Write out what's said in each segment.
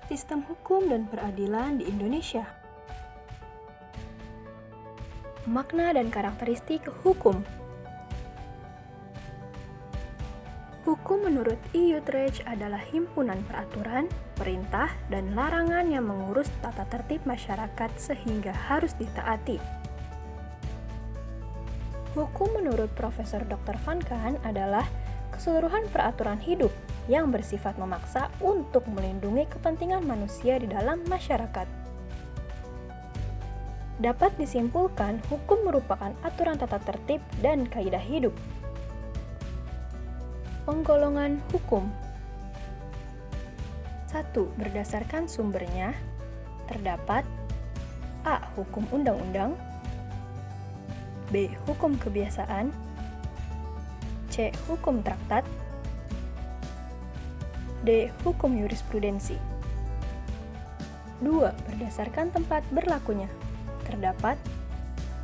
Sistem hukum dan peradilan di Indonesia. Makna dan karakteristik hukum. Hukum menurut E. Utrecht adalah himpunan peraturan, perintah, dan larangan yang mengurus tata tertib masyarakat sehingga harus ditaati. Hukum menurut Profesor Dr. Van Kaan adalah keseluruhan peraturan hidup yang bersifat memaksa untuk melindungi kepentingan manusia di dalam masyarakat. Dapat disimpulkan, hukum merupakan aturan tata tertib dan kaidah hidup. Penggolongan hukum. 1. Berdasarkan sumbernya, terdapat A. Hukum undang-undang, B. Hukum kebiasaan, C. Hukum traktat, D. Hukum jurisprudensi. 2. Berdasarkan tempat berlakunya, terdapat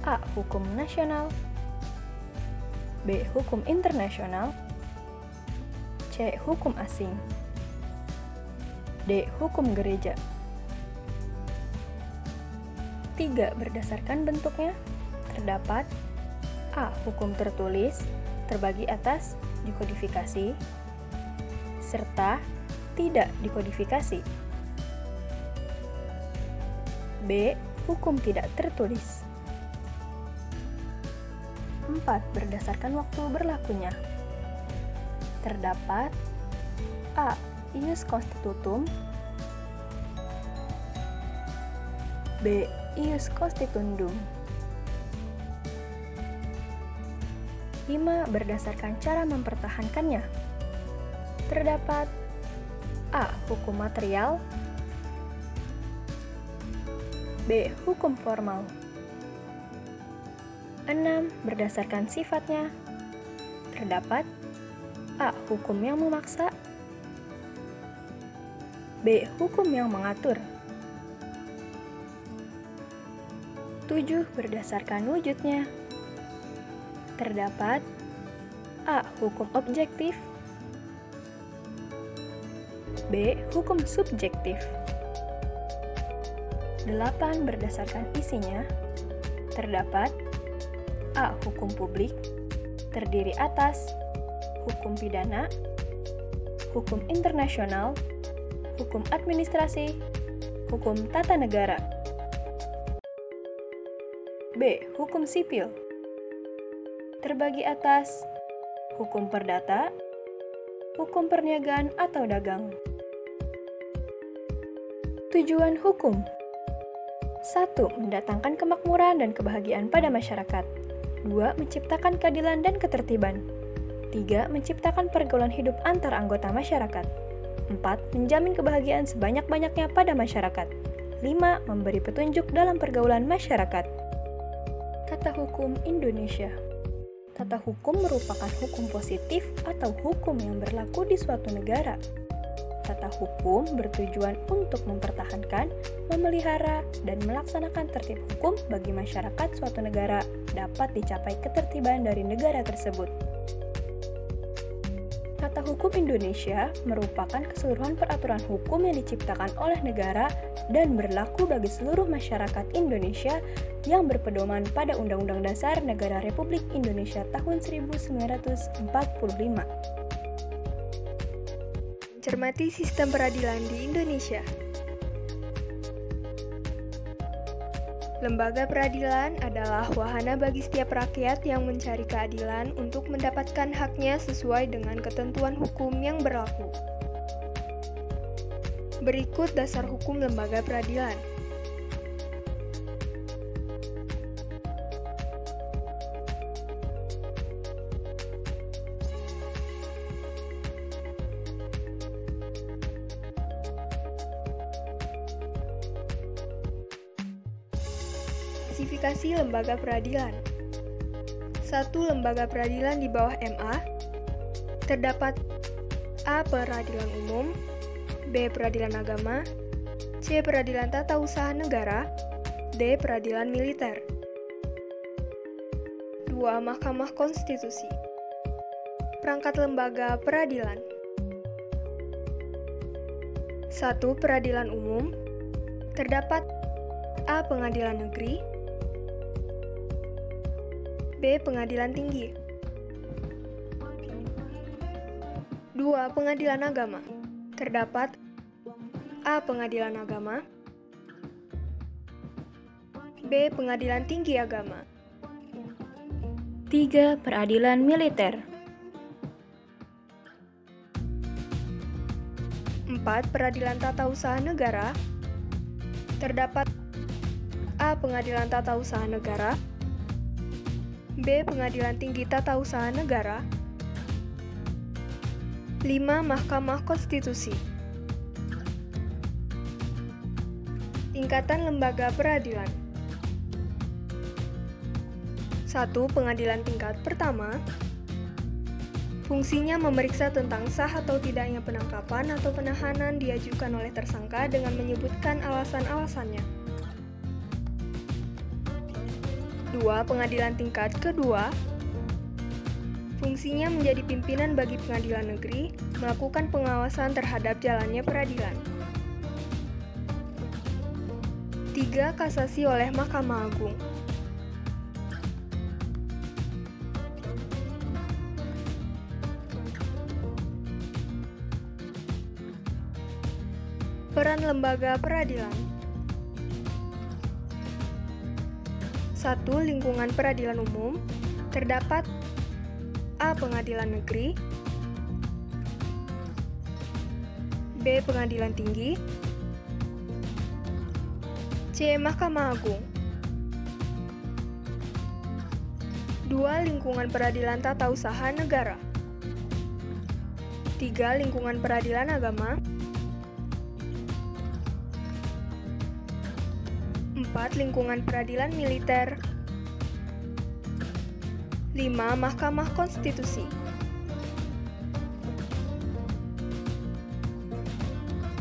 A. Hukum nasional, B. Hukum internasional, C. Hukum asing, D. Hukum gereja. 3. Berdasarkan bentuknya, terdapat A. Hukum tertulis, terbagi atas dikodifikasi, serta tidak dikodifikasi. B. Hukum tidak tertulis. 4. Berdasarkan waktu berlakunya, terdapat A. Ius constitutum, B. Ius constituendum. 5. Berdasarkan cara mempertahankannya, terdapat A. Hukum material, B. Hukum formal. 6. Berdasarkan sifatnya, terdapat A. Hukum yang memaksa, B. Hukum yang mengatur. 7. Berdasarkan wujudnya, terdapat A. Hukum objektif, B. Hukum subjektif. 8. Berdasarkan isinya, terdapat A. Hukum publik, terdiri atas hukum pidana, hukum internasional, hukum administrasi, hukum tata negara. B. Hukum sipil, terbagi atas hukum perdata, hukum perniagaan atau dagang. Tujuan hukum: 1. Mendatangkan kemakmuran dan kebahagiaan pada masyarakat. 2. Menciptakan keadilan dan ketertiban. 3. Menciptakan pergaulan hidup antar anggota masyarakat. 4. Menjamin kebahagiaan sebanyak-banyaknya pada masyarakat. 5. Memberi petunjuk dalam pergaulan masyarakat. Tata hukum Indonesia. Tata hukum merupakan hukum positif atau hukum yang berlaku di suatu negara. Tata hukum bertujuan untuk mempertahankan, memelihara, dan melaksanakan tertib hukum bagi masyarakat suatu negara dapat dicapai ketertiban dari negara tersebut. Tata hukum Indonesia merupakan keseluruhan peraturan hukum yang diciptakan oleh negara dan berlaku bagi seluruh masyarakat Indonesia yang berpedoman pada Undang-Undang Dasar Negara Republik Indonesia tahun 1945. Cermati sistem peradilan di Indonesia. Lembaga peradilan adalah wahana bagi setiap rakyat yang mencari keadilan untuk mendapatkan haknya sesuai dengan ketentuan hukum yang berlaku. Berikut dasar hukum lembaga peradilan. Klasifikasi lembaga peradilan. 1. Lembaga peradilan di bawah MA. Terdapat A. Peradilan umum, B. Peradilan agama, C. Peradilan tata usaha negara, D. Peradilan militer. 2. Mahkamah Konstitusi. Perangkat lembaga peradilan. 1. Peradilan umum. Terdapat A. Pengadilan negeri, B. Pengadilan tinggi. 2. Pengadilan agama. Terdapat A. Pengadilan agama, B. Pengadilan tinggi agama. 3. Peradilan militer. 4. Peradilan tata usaha negara. Terdapat A. Pengadilan tata usaha negara, B. Pengadilan tinggi tata usaha negara. 5. Mahkamah Konstitusi. Tingkatan lembaga peradilan. 1. Pengadilan tingkat pertama. Fungsinya memeriksa tentang sah atau tidaknya penangkapan atau penahanan diajukan oleh tersangka dengan menyebutkan alasan-alasannya. 2. Pengadilan tingkat kedua. Fungsinya menjadi pimpinan bagi pengadilan negeri, melakukan pengawasan terhadap jalannya peradilan. 3. Kasasi oleh Mahkamah Agung. Peran lembaga peradilan. 1. Lingkungan peradilan umum. Terdapat A. Pengadilan negeri, B. Pengadilan tinggi, C. Mahkamah Agung. 2. Lingkungan peradilan tata usaha negara. 3. Lingkungan peradilan agama. 4. Lingkungan peradilan militer. 5. Mahkamah Konstitusi.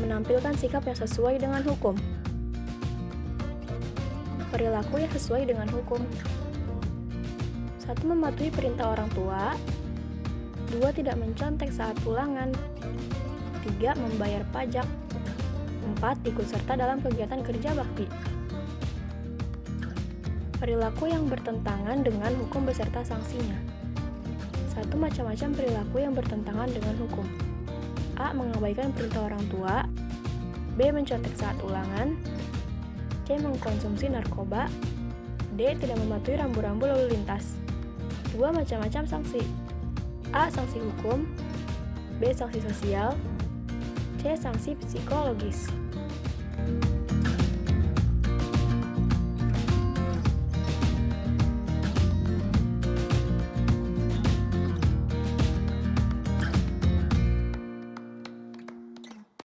Menampilkan sikap yang sesuai dengan hukum. Perilaku yang sesuai dengan hukum. 1. Mematuhi perintah orang tua. 2. Tidak mencontek saat ulangan. 3. Membayar pajak. 4. Ikut serta dalam kegiatan kerja bakti. Perilaku yang bertentangan dengan hukum beserta sanksinya. 1. Macam-macam perilaku yang bertentangan dengan hukum. A. Mengabaikan perintah orang tua, B. Mencontek saat ulangan, C. Mengkonsumsi narkoba, D. Tidak mematuhi rambu-rambu lalu lintas. 2. Macam-macam sanksi. A. Sanksi hukum, B. Sanksi sosial, C. Sanksi psikologis.